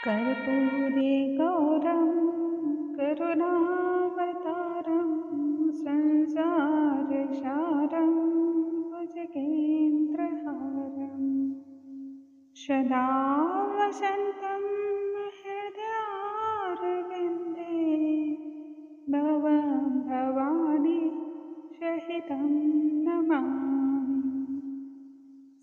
कर्पूरे गौरं करुणावतारं संसारसारं भुजगेन्द्रहारं सदा वसन्तं हृदयारविन्दे भवं भवानी सहितं नमामि।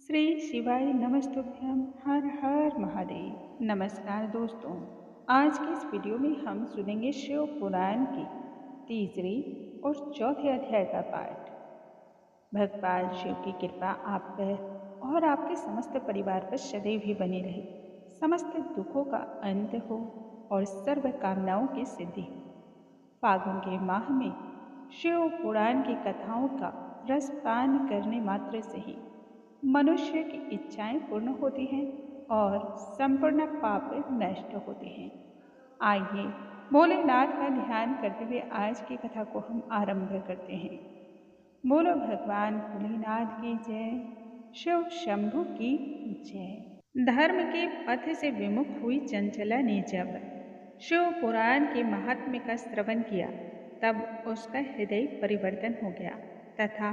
श्री शिवाय नमस्तुभ्यं। हर हर महादेव। नमस्कार दोस्तों, आज की इस वीडियो में हम सुनेंगे शिव पुराण की तीसरी और चौथे अध्याय का पाठ। भगवान शिव की कृपा आप पर और आपके समस्त परिवार पर सदैव ही बनी रहे, समस्त दुखों का अंत हो और सर्व कामनाओं की सिद्धि हो। फागुन के माह में शिव पुराण की कथाओं का रसपान करने मात्र से ही मनुष्य की इच्छाएं पूर्ण होती हैं और संपूर्ण पाप नष्ट होते हैं। आइए भोलेनाथ का ध्यान करते हुए आज की कथा को हम आरंभ करते हैं। बोलो भगवान भोलेनाथ की जय, शिव शंभु की जय। धर्म के पथ से विमुख हुई चंचला ने जब शिव पुराण के महात्म्य का श्रवण किया तब उसका हृदय परिवर्तन हो गया तथा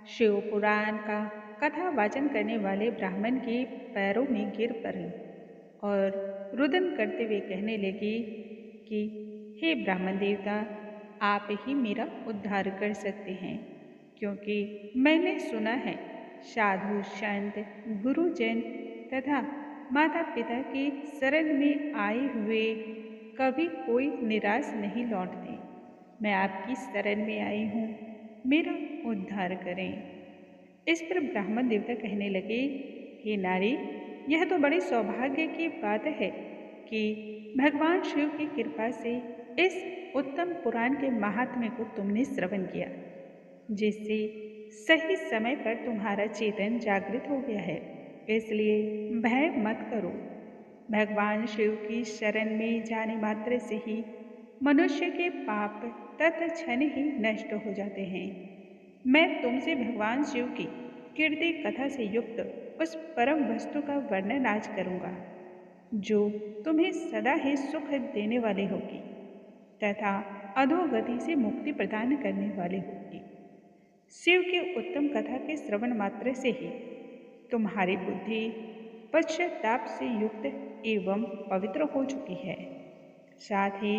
शिव पुराण का कथा वाचन करने वाले ब्राह्मण के पैरों में गिर पड़ी और रुदन करते हुए कहने लगी कि हे ब्राह्मण देवता, आप ही मेरा उद्धार कर सकते हैं, क्योंकि मैंने सुना है साधु संत गुरुजन तथा माता पिता के शरण में आए हुए कभी कोई निराश नहीं लौटते। मैं आपकी शरण में आई हूँ, मेरा उद्धार करें। इस पर ब्राह्मण देवता कहने लगे, हे नारी, यह तो बड़ी सौभाग्य की बात है कि भगवान शिव की कृपा से इस उत्तम पुराण के महात्म्य को तुमने श्रवण किया, जिससे सही समय पर तुम्हारा चेतन जागृत हो गया है। इसलिए भय मत करो। भगवान शिव की शरण में जाने मात्र से ही मनुष्य के पाप तत्क्षण ही नष्ट हो जाते हैं। मैं तुमसे भगवान शिव की कीर्ति कथा से युक्त उस परम वस्तु का वर्णन आज करूंगा, जो तुम्हें सदा ही सुख देने वाली होगी तथा अधोगति से मुक्ति प्रदान करने वाली होगी। शिव की उत्तम कथा के श्रवण मात्र से ही तुम्हारी बुद्धि पश्चाताप से युक्त एवं पवित्र हो चुकी है। साथ ही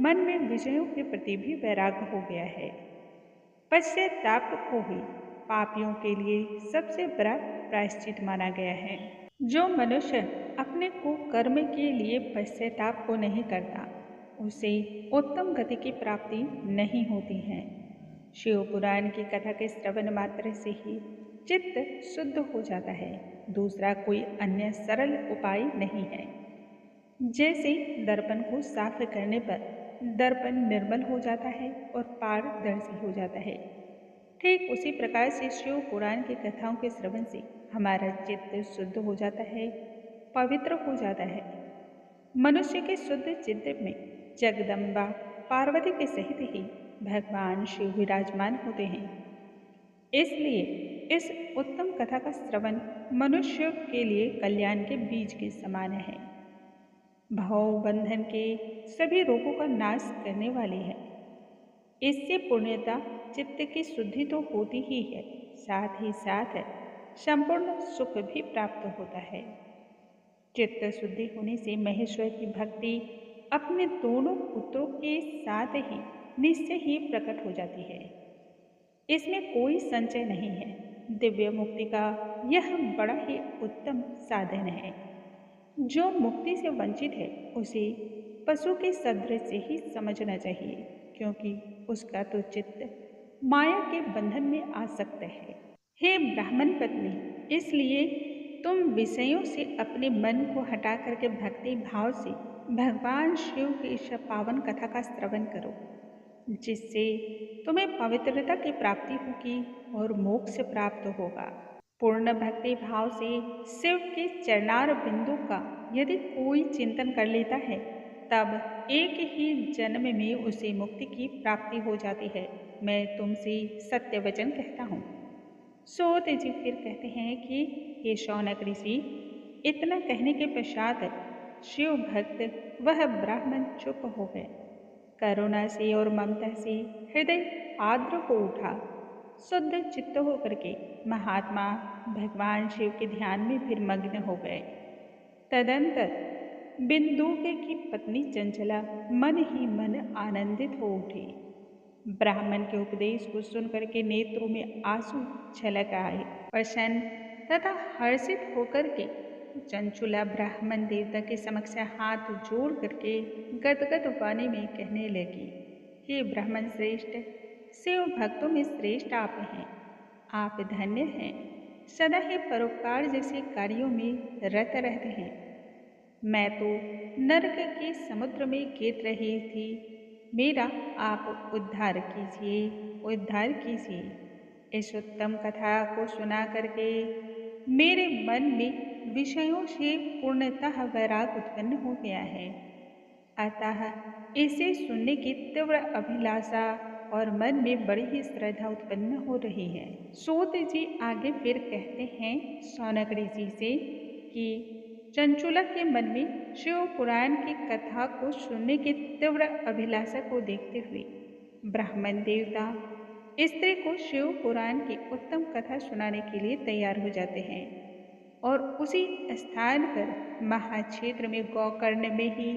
मन में विषयों के प्रति भी वैराग्य हो गया है। पश्चाताप को ही पापियों के लिए सबसे बड़ा प्रायश्चित माना गया है। जो मनुष्य अपने को कर्म के लिए पश्चाताप को नहीं करता, उसे उत्तम गति की प्राप्ति नहीं होती है। शिव पुराण की कथा के श्रवण मात्र से ही चित्त शुद्ध हो जाता है। दूसरा कोई अन्य सरल उपाय नहीं है। जैसे दर्पण को साफ करने पर दर्पण निर्मल हो जाता है और पारदर्शी हो जाता है, ठीक उसी प्रकार से शिव पुराण की कथाओं के श्रवण से हमारा चित्त शुद्ध हो जाता है, पवित्र हो जाता है। मनुष्य के शुद्ध चित्त में जगदम्बा पार्वती के सहित ही भगवान शिव विराजमान होते हैं। इसलिए इस उत्तम कथा का श्रवण मनुष्य के लिए कल्याण के बीज के समान है। भव बंधन के सभी रोगों का नाश करने वाली है। इससे पुण्यता चित्त की शुद्धि तो होती ही है, साथ ही साथ संपूर्ण सुख भी प्राप्त होता है। चित्त शुद्धि होने से महेश्वर की भक्ति अपने दोनों पुत्रों के साथ ही निश्चय ही प्रकट हो जाती है। इसमें कोई संचय नहीं है। दिव्य मुक्ति का यह बड़ा ही उत्तम साधन है। जो मुक्ति से वंचित है उसे पशु के सदृश से ही समझना चाहिए, क्योंकि उसका तो चित्त माया के बंधन में आसक्त है। हे ब्राह्मण पत्नी, इसलिए तुम विषयों से अपने मन को हटा करके भक्ति भाव से भगवान शिव की इस पावन कथा का श्रवण करो, जिससे तुम्हें पवित्रता की प्राप्ति होगी और मोक्ष प्राप्त होगा। पूर्ण भक्ति भाव से शिव के चरणार बिंदु का यदि कोई चिंतन कर लेता है, तब एक ही जन्म में उसे मुक्ति की प्राप्ति हो जाती है। मैं तुमसे सत्य वचन कहता हूँ। सूत जी फिर कहते हैं कि हे शौनक ऋषि, इतना कहने के पश्चात शिव भक्त वह ब्राह्मण चुप हो गए। करुणा से और ममता से हृदय आर्द्र हो उठा। शुद्ध चित्त होकर के महात्मा भगवान शिव के ध्यान में फिर मग्न हो गए। तदंतर बिंदुक की पत्नी चंचला मन ही मन आनंदित हो उठी। ब्राह्मण के उपदेश को सुनकर के नेत्रों में आंसू छलक आए। प्रसन्न तथा हर्षित होकर के चंचुला ब्राह्मण देवता के समक्ष हाथ जोड़ करके गदगद वाणी में कहने लगी, हे ब्राह्मण श्रेष्ठ, शिव भक्तों में श्रेष्ठ आप हैं। आप धन्य हैं, सदा ही परोपकार जैसे कार्यों में रत रहते हैं। मैं तो नरक के समुद्र में गिर रही थी, मेरा आप उद्धार कीजिए, उद्धार कीजिए। इस उत्तम कथा को सुना करके मेरे मन में विषयों से पूर्णतः वैराग उत्पन्न हो गया है, अतः इसे सुनने की तीव्र अभिलाषा और मन में बड़ी ही श्रद्धा उत्पन्न हो रही है। सूत जी आगे फिर कहते हैं शौनक ऋषि से कि चंचुला के मन में शिव पुराण की कथा को सुनने की तीव्र अभिलाषा को देखते हुए ब्राह्मण देवता स्त्री को शिव पुराण की उत्तम कथा सुनाने के लिए तैयार हो जाते हैं और उसी स्थान पर महाक्षेत्र में गौकर्ण में ही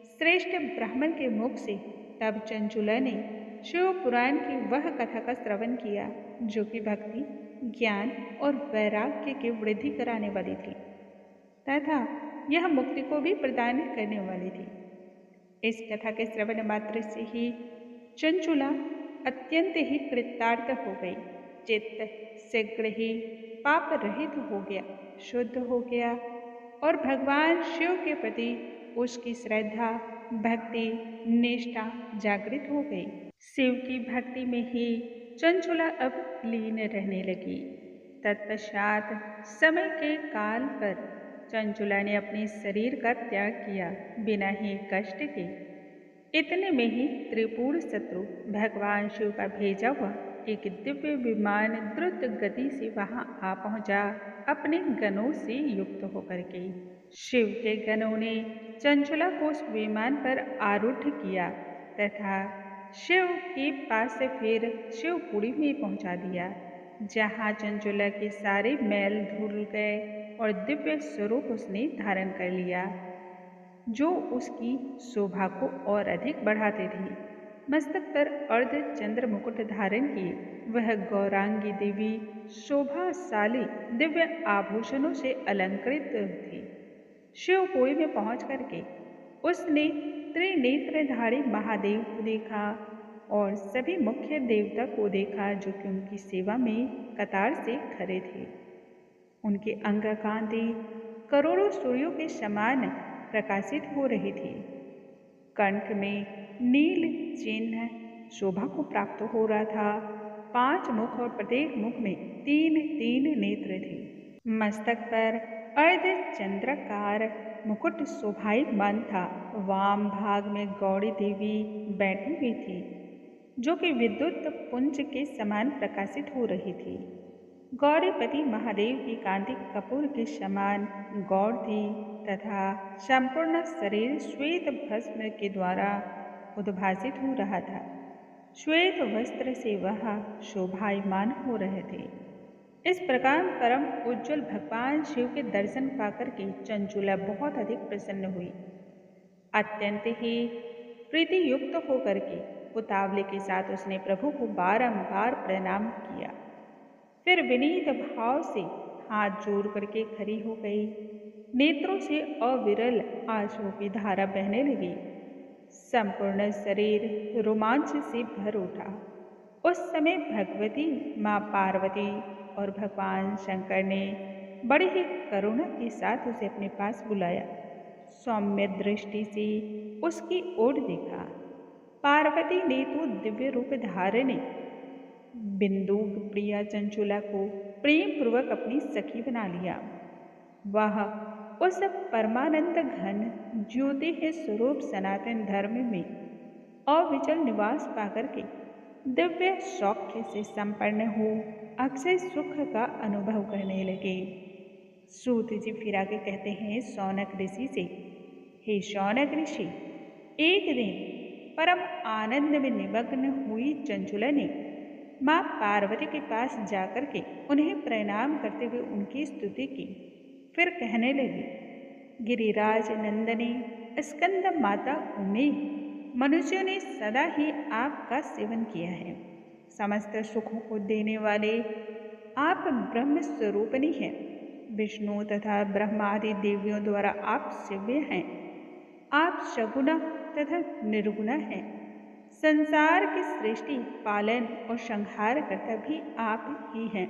श्रेष्ठ ब्राह्मण के मुख से तब चंचुला ने शिव पुराण की वह कथा का श्रवण किया जो कि भक्ति, ज्ञान और वैराग्य की वृद्धि कराने वाली थी तथा यह मुक्ति को भी प्रदान करने वाली थी। इस कथा के श्रवण मात्र से ही चंचुला अत्यंत ही कृतार्थ हो गई। चित्त शीघ्र ही पाप रहित हो गया, शुद्ध हो गया और भगवान शिव के प्रति उसकी श्रद्धा, भक्ति, निष्ठा जागृत हो गई। शिव की भक्ति में ही चंचुला अब लीन रहने लगी। तत्पश्चात समय के काल पर चंचुला ने अपने शरीर का त्याग किया बिना ही कष्ट के। इतने में ही त्रिपुर शत्रु भगवान शिव का भेजा हुआ एक दिव्य विमान द्रुत गति से वहां आ पहुंचा अपने गणों से युक्त होकर के। शिव के गणों ने चंचुला को उस विमान पर आरूढ़ किया तथा शिव के पास से फिर शिवपुरी में पहुंचा दिया, जहां चंचुला के सारे मैल धुल गए और दिव्य स्वरूप उसने धारण कर लिया जो उसकी शोभा को और अधिक बढ़ाते थे। मस्तक पर अर्ध चंद्र मुकुट धारण किए वह गौरांगी देवी शोभाशाली दिव्य आभूषणों से अलंकृत थी। शिवपुरी में पहुंच करके उसने त्रिनेत्रधारी महादेव को देखा और सभी मुख्य देवता को देखा जो कि उनकी सेवा में कतार से खड़े थे। उनकी अंग कांति करोड़ों सूर्यों के समान प्रकाशित हो रही थी। कंठ में नील चिन्ह शोभा को प्राप्त हो रहा था। 5 मुख और प्रत्येक मुख में 3-3 नेत्र थे। मस्तक पर अर्ध चंद्राकार मुकुट शोभायमान था। वाम भाग में गौरी देवी बैठी हुई थी जो कि विद्युत पुंज के समान प्रकाशित हो रही थी। गौरीपति महादेव की कांति कपूर के समान गौर थी तथा संपूर्ण शरीर श्वेत भस्म के द्वारा उद्भासित हो रहा था। श्वेत वस्त्र से वह शोभायमान हो रहे थे। इस प्रकार परम उज्ज्वल भगवान शिव के दर्शन पाकर के चंचुला बहुत अधिक प्रसन्न हुई। अत्यंत ही प्रीति युक्त होकर के उतावले के साथ उसने प्रभु को बारंबार प्रणाम किया। फिर विनीत भाव से हाथ जोड़ करके खड़ी हो गई। नेत्रों से अविरल आंसुओं की धारा बहने लगी। संपूर्ण शरीर रोमांच से भर उठा। उस समय भगवती माँ पार्वती और भगवान शंकर ने बड़ी ही करुणा के साथ उसे अपने पास बुलाया। सौम्य दृष्टि से उसकी ओर देखा। पार्वती ने तो दिव्य रूप धारण बिंदुक प्रिया चंचुला को प्रेम पूर्वक अपनी सखी बना लिया। वह उस परमानंद घन ज्योति के स्वरूप सनातन धर्म में अविचल निवास पाकर के दिव्य सौख्य से संपन्न हो अक्षय सुख का अनुभव करने लगे। सूत जी फिर आगे कहते हैं शौनक ऋषि से हे शौनक ऋषि, एक दिन परम आनंद में निमग्न हुई चंचुला ने माँ पार्वती के पास जाकर के उन्हें प्रणाम करते हुए उनकी स्तुति की। फिर कहने लगी, गिरिराज नंदनी स्कंद माता उमे, मनुष्यों ने सदा ही आपका सेवन किया है। समस्त सुखों को देने वाले आप ब्रह्म स्वरूपनी हैं। विष्णु तथा ब्रह्मादि देवियों द्वारा आप सेव्य हैं। आप सगुणा तथा निर्गुणा हैं। संसार की सृष्टि, पालन और संहार करता भी आप ही हैं।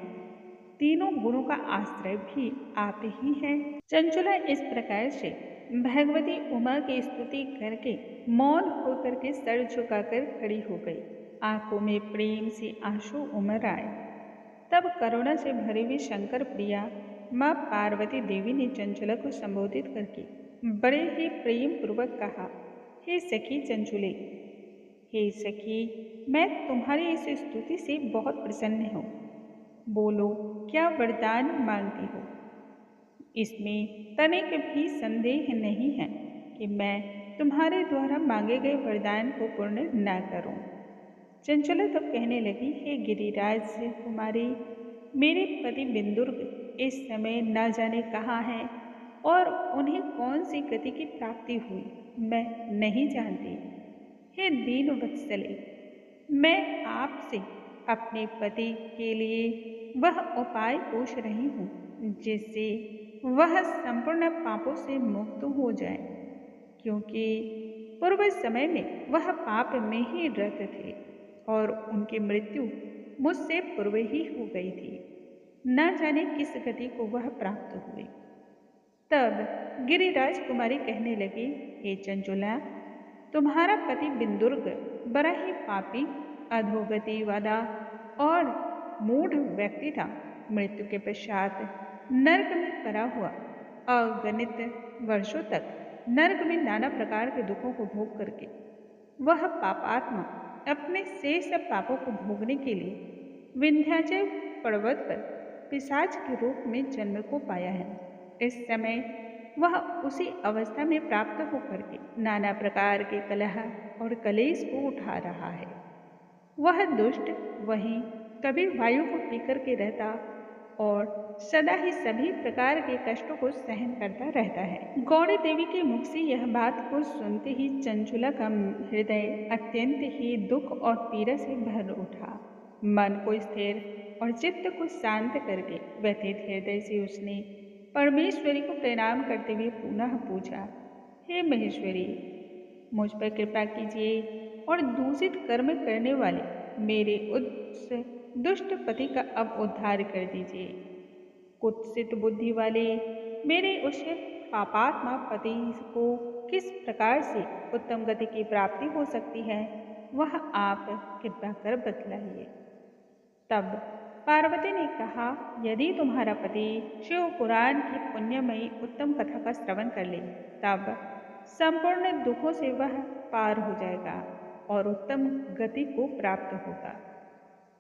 तीनों गुणों का आश्रय भी आप ही हैं। चंचुला इस प्रकार से भगवती उमा की स्तुति करके मौन होकर के सर झुकाकर खड़ी हो गई। आंखों में प्रेम से आंसू उमड़ आए। तब करुणा से भरी हुई शंकर प्रिया माँ पार्वती देवी ने चंचुला को संबोधित करके बड़े ही प्रेम पूर्वक कहा, हे सखी चंचुले, हे सखी, मैं तुम्हारी इस स्तुति से बहुत प्रसन्न हूँ। बोलो, क्या वरदान मांगती हो? इसमें तनिक भी संदेह नहीं है कि मैं तुम्हारे द्वारा मांगे गए वरदान को पूर्ण न करूं। चंचुला तब कहने लगी, हे गिरिराज कुमारी, मेरे पति बिंदुर्ग इस समय न जाने कहाँ हैं और उन्हें कौन सी गति की प्राप्ति हुई, मैं नहीं जानती। हे दीन वत्सले, मैं आपसे अपने पति के लिए वह उपाय पूछ रही हूँ जिससे वह संपूर्ण पापों से मुक्त हो जाए, क्योंकि पूर्व समय में वह पाप में ही रत थे और उनकी मृत्यु मुझसे पूर्व ही हो गई थी। न जाने किस गति को वह प्राप्त हुए। तब गिरिराज कुमारी कहने लगी, हे चंचुला, तुम्हारा पति बिंदुर्ग बड़ा ही पापी, अधोगति वाला और मूढ़ व्यक्ति था। मृत्यु के पश्चात नरक में पड़ा हुआ अगणित वर्षों तक नरक में नाना प्रकार के दुखों को भोग करके वह पापात्मा अपने शेष पापों को भोगने के लिए विंध्याचल पर्वत पर पिशाच के रूप में जन्म को पाया है। इस समय वह उसी अवस्था में प्राप्त होकर के नाना प्रकार के कलह और कलेश को उठा रहा है। वह दुष्ट वहीं कभी वायु को पीकर के रहता और सदा ही सभी प्रकार के कष्टों को सहन करता रहता है। गौड़ी देवी के मुख से यह बात को सुनते ही चंचुला का हृदय अत्यंत ही दुख और पीड़ा से भर उठा। मन को स्थिर और चित्त को शांत करके व्यथित हृदय से उसने परमेश्वरी को प्रणाम करते हुए पुनः पूछा, हे महेश्वरी, मुझ पर कृपा कीजिए और दूषित कर्म करने वाले मेरे उस दुष्ट पति का अब उद्धार कर दीजिए। कुत्सित बुद्धि वाले मेरे उस पापात्मा पति को किस प्रकार से उत्तम गति की प्राप्ति हो सकती है, वह आप कृपा कर बतलाइए। तब पार्वती ने कहा, यदि तुम्हारा पति शिव पुराण की पुण्यमयी उत्तम कथा का श्रवण कर ले, तब संपूर्ण दुखों से वह पार हो जाएगा और उत्तम गति को प्राप्त होगा।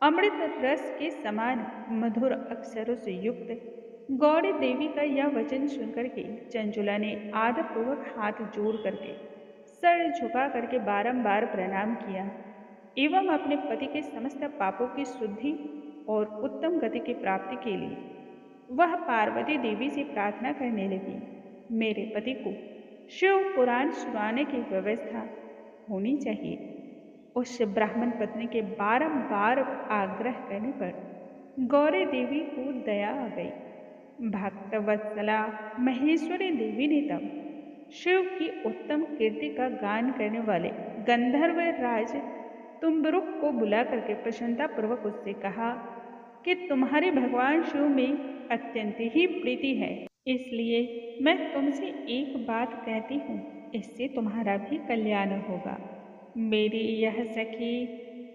अमृत रस के समान मधुर अक्षरों से युक्त गौड़ी देवी का यह वचन सुनकर के चंचुला ने आदरपूर्वक हाथ जोड़ करके सर झुका करके बारंबार प्रणाम किया एवं अपने पति के समस्त पापों की शुद्धि और उत्तम गति की प्राप्ति के लिए वह पार्वती देवी से प्रार्थना करने लगी, मेरे पति को शिव पुराण सुनाने की व्यवस्था होनी चाहिए। उस ब्राह्मण पत्नी के बारंबार आग्रह करने पर गौरी देवी को दया आ गई। भक्त वत्सला महेश्वरी देवी ने तब शिव की उत्तम कीर्ति का गान करने वाले गंधर्व राज तुम्बरुक को बुला करके प्रसन्नता पूर्वक उससे कहा कि तुम्हारे भगवान शिव में अत्यंत ही प्रीति है, इसलिए मैं तुमसे एक बात कहती हूँ, इससे तुम्हारा भी कल्याण होगा। मेरी यह सखी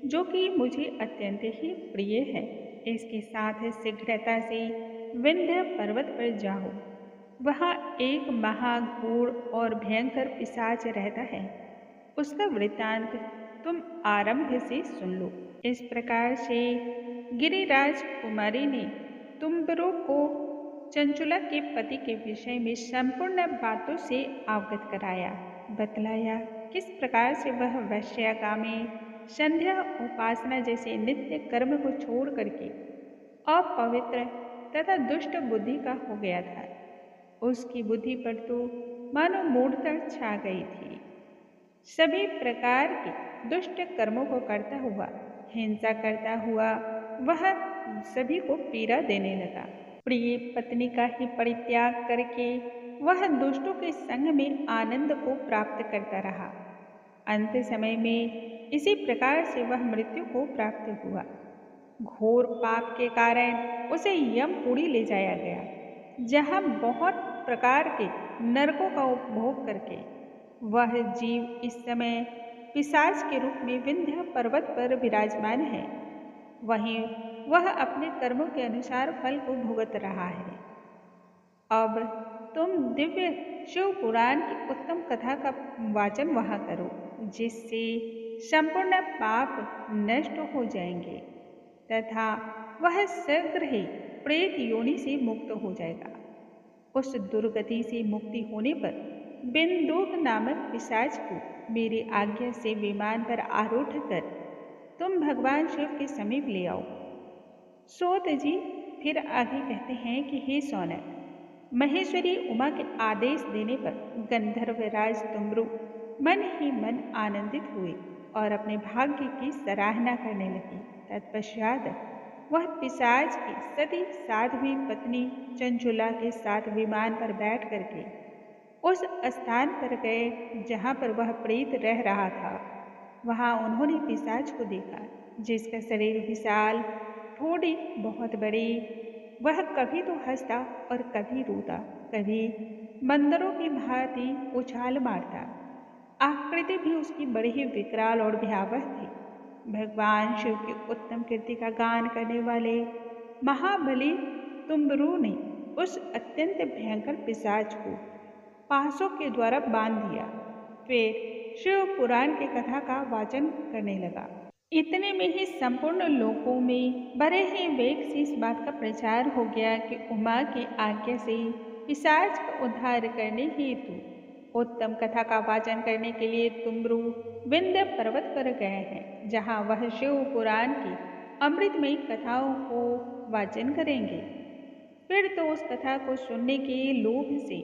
जो कि मुझे अत्यंत ही प्रिय है, इसके साथ शीघ्रता से विंध्य पर्वत पर जाओ। वहाँ एक महाघोर और भयंकर पिशाच रहता है, उसका वृत्तांत तुम आरंभ से सुन लो। इस प्रकार से गिरिराज कुमारी ने तुम्बरों को चंचुला के पति के विषय में संपूर्ण बातों से अवगत कराया, बतलाया किस प्रकार से वह वैश्यागामी, संध्या उपासना जैसे नित्य कर्म को छोड़ करके अपवित्र तथा दुष्ट बुद्धि का हो गया था। उसकी बुद्धि पर तो मानो मूढ़ता छा गई थी। सभी प्रकार के दुष्ट कर्मों को करता हुआ, हिंसा करता हुआ वह सभी को पीड़ा देने लगा। प्रिय पत्नी का ही परित्याग करके वह दुष्टों के संग में आनंद को प्राप्त करता रहा। अंत समय में इसी प्रकार से वह मृत्यु को प्राप्त हुआ। घोर पाप के कारण उसे यमपुरी ले जाया गया, जहाँ बहुत प्रकार के नरकों का उपभोग करके वह जीव इस समय पिशाच के रूप में विंध्य पर्वत पर विराजमान है। वहीं वह अपने कर्मों के अनुसार फल को भुगत रहा है। अब तुम दिव्य शिव पुराण की उत्तम कथा का वाचन वहाँ करो, जिससे संपूर्ण पाप नष्ट हो जाएंगे तथा वह शीघ्र ही प्रेत योनि से मुक्त हो जाएगा। उस दुर्गति से मुक्ति होने पर बिंदुक नामक पिशाच को मेरी आज्ञा से विमान पर आरूढ़ कर तुम भगवान शिव के समीप ले आओ। सूत जी फिर आगे कहते हैं कि हे सौनक, महेश्वरी उमा के आदेश देने पर गंधर्वराज तुमरु मन ही मन आनंदित हुए और अपने भाग्य की सराहना करने लगे। तत्पश्चात वह पिशाच की सती साध्वी पत्नी चंचुला के साथ विमान पर बैठ करके उस स्थान पर गए जहाँ पर वह प्रेत रह रहा था। वहाँ उन्होंने पिशाच को देखा, जिसका शरीर विशाल, ठोड़ी बहुत बड़ी। वह कभी तो हंसता और कभी रोता, कभी बंदरों की भांति उछाल मारता। आकृति भी उसकी बड़ी ही विकराल और भयावह थी। भगवान शिव की उत्तम कीर्ति का गान करने वाले महाबली तुम्बरू ने उस अत्यंत भयंकर पिशाच को पासों के द्वारा बांध दिया। फिर शिव पुराण की कथा का वाचन करने लगा। इतने में ही संपूर्ण लोकों में बड़े ही वेग से इस बात का प्रचार हो गया कि उमा की आज्ञा से पिशाच का उद्धार करने हेतु उत्तम कथा का वाचन करने के लिए तुमरू विंध्य पर्वत पर गए हैं, जहाँ वह शिव पुराण की अमृतमयी कथाओं को वाचन करेंगे। फिर तो उस कथा को सुनने के लोभ से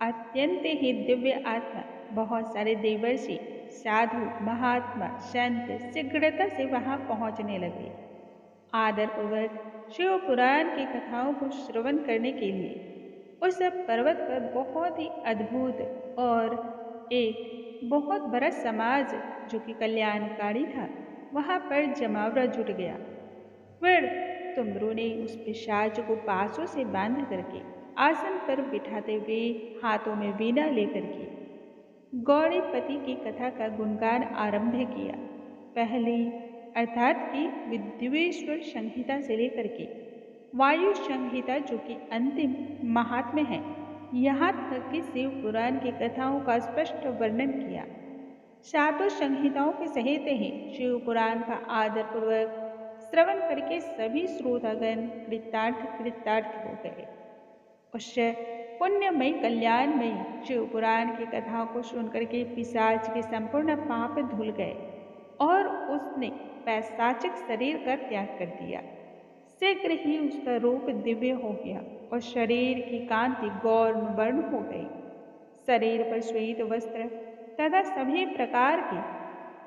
अत्यंत ही दिव्य आत्मा बहुत सारे देवर्षि, साधु, महात्मा, संत शीघ्रता से वहां पहुंचने लगे। आदर पूर्वक शिव पुराण की कथाओं को श्रवण करने के लिए उस पर्वत पर बहुत ही अद्भुत और एक बहुत बड़ा समाज जो कि कल्याणकारी था, वहां पर जमावड़ा जुट गया। फिर तुमरू ने उस पिशाच को पासों से बांध करके आसन पर बिठाते हुए हाथों में वीणा लेकर के गौरीपति की कथा का गुणगान आरंभ किया। पहली अर्थात कि विद्वेश्वर संहिता से लेकर के वायु संहिता जो कि अंतिम महात्म्य है, यहाँ तक कि शिव पुराण की कथाओं का स्पष्ट वर्णन किया। सातों संहिताओं के सहित ही शिव पुराण का आदर पूर्वक श्रवण करके सभी श्रोतागण कृतार्थ हो गए। उस पुण्यमयी कल्याणमयी शिव पुराण की कथाओं को सुनकर के पिशाच के संपूर्ण पाप धुल गए और उसने पैशाचिक शरीर का त्याग कर दिया। शीघ्र ही उसका रूप दिव्य हो गया और शरीर की कांति गौर वर्ण हो गई। शरीर पर श्वेत वस्त्र तथा सभी प्रकार के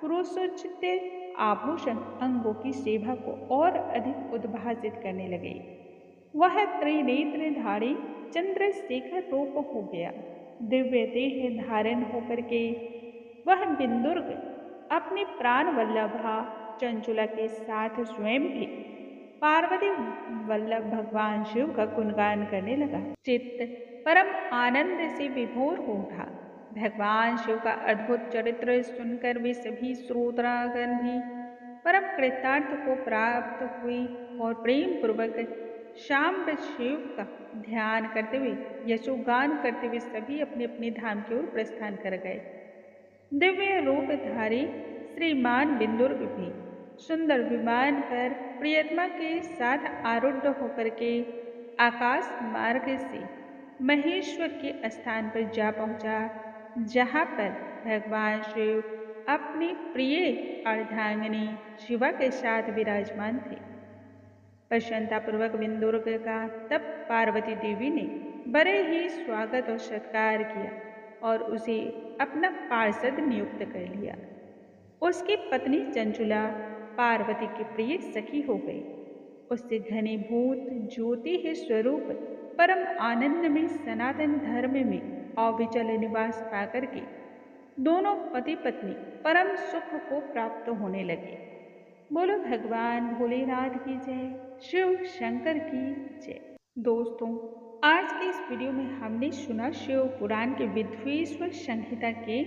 पुरुषोचित आभूषण अंगों की शोभा को और अधिक उद्भासित करने लगे। वह त्रिनेत्रधारी चंद्रशेखर रूप हो गया। दिव्य देह धारण होकर के वह बिंदुर्ग अपने प्राण वल्लभा चंचुला के साथ स्वयं भी पार्वती वल्लभ भगवान शिव का गुणगान करने लगा। चित्त परम आनंद से विभोर हो उठा। भगवान शिव का अद्भुत चरित्र सुनकर वे सभी श्रोतागण भी परम कृतार्थ को प्राप्त हुई और प्रेम पूर्वक शाम्ब शिव का ध्यान करते हुए यशोगान करते हुए सभी अपने अपने धाम की ओर प्रस्थान कर गए। दिव्य रूपधारी श्रीमान बिंदुर्ग भी सुंदर विमान पर प्रियतमा के साथ आरूढ़ होकर के आकाश मार्ग से महेश्वर के स्थान पर जा पहुंचा, जहां पर भगवान शिव अपनी प्रिय अर्धांगिनी शिवा के साथ विराजमान थे। प्रसन्नतापूर्वक विंदुर का तब पार्वती देवी ने बड़े ही स्वागत और सत्कार किया और उसे अपना पार्षद नियुक्त कर लिया। उसकी पत्नी चंचुला पार्वती की प्रिय सखी हो गई। उससे घनीभूत ज्योति ही स्वरूप परम आनंद में सनातन धर्म में अविचल निवास पाकर के दोनों पति पत्नी परम सुख को प्राप्त होने लगे। बोलो भगवान भोलेनाथ की जय, शिव शंकर की जय। दोस्तों, आज के इस वीडियो में हमने सुना शिव पुराण के विद्वेश्वर संहिता के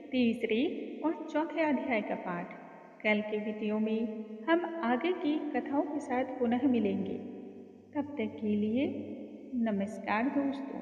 तीसरे और चौथे अध्याय का पाठ। कल के वीडियो में हम आगे की कथाओं के साथ पुनः मिलेंगे। तब तक के लिए नमस्कार दोस्तों।